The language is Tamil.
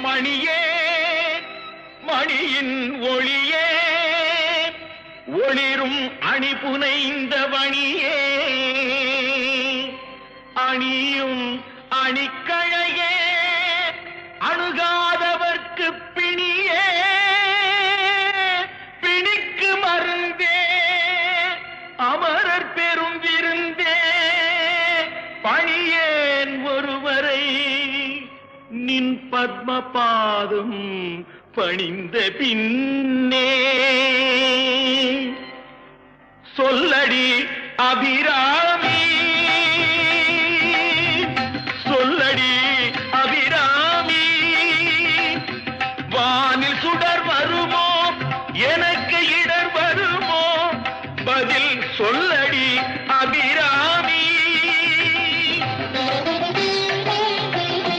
மணியே மணியின் ஒளியே ஒளிரும் அணி புனைந்த வணியே அணியும் அணிக்கழையே அணுகாதவர்க்கு பிணியே பிணிக்கு மருந்தே அமரர் பெரும் விருந்தே பணியேன் ஒருவரை நின் பத்ம பாதம் பணிந்த பின்னே சொல்லடி அபிராமி